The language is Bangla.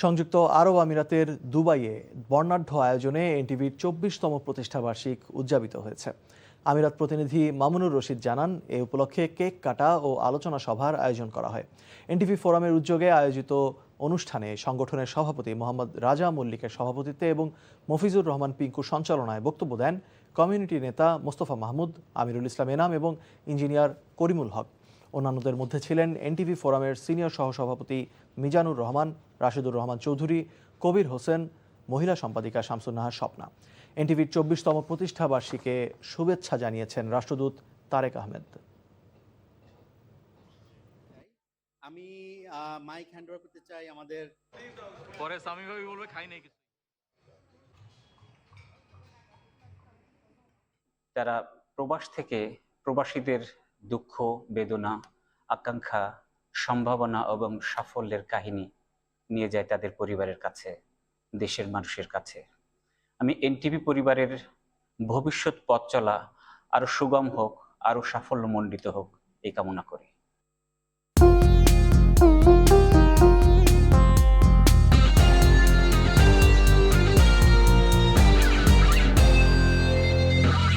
সংযুক্ত আরব আমিরাতের দুবাইয়ে বর্ণাঢ্য আয়োজনে এনটিভির ২৪তম প্রতিষ্ঠাবার্ষিক উদযাপিত হয়েছে। আমিরাত প্রতিনিধি মামুনুর রশিদ জানান, এ উপলক্ষে কেক কাটা ও আলোচনা সভার আয়োজন করা হয়। এনটিভি ফোরামের উদ্যোগে আয়োজিত অনুষ্ঠানে সংগঠনের সভাপতি মোহাম্মদ রাজা মল্লিকের সভাপতিত্বে এবং মফিজুর রহমান পিঙ্কুর সঞ্চালনায় বক্তব্য দেন কমিউনিটি নেতা মোস্তফা মাহমুদ, আমিরুল ইসলাম এনাম এবং ইঞ্জিনিয়ার করিমুল হক। অন্যান্যদের মধ্যে ছিলেন এনটিভি ফোরামের সিনিয়র সহসভাপতি মিজানুর রহমান, রাশেদুর রহমান চৌধুরী, কবির হোসেন, মহিলা সম্পাদিকা শামসুন নাহার স্বপ্না। এনটিভির ২৪তম প্রতিষ্ঠাবার্ষিকে শুভেচ্ছা জানিয়েছেন রাষ্ট্রদূত তারেক আহমেদ। আমি মাইক হ্যান্ড ওভার করতে চাই আমাদের পরে সামি ভাই বলবে খাই নাই কিছু। যারা প্রবাস থেকে প্রবাসীদের দুঃখ, বেদনা, আকাঙ্ক্ষা, সম্ভাবনা এবং সাফল্যের কাহিনী নিয়ে যায় তাদের পরিবারের কাছে, দেশের মানুষের কাছে। আমি এনটিভি পরিবারের ভবিষ্যৎ পথ চলা আরো সুগম হোক, আরো সাফল্যমণ্ডিত হোক এই কামনা করি।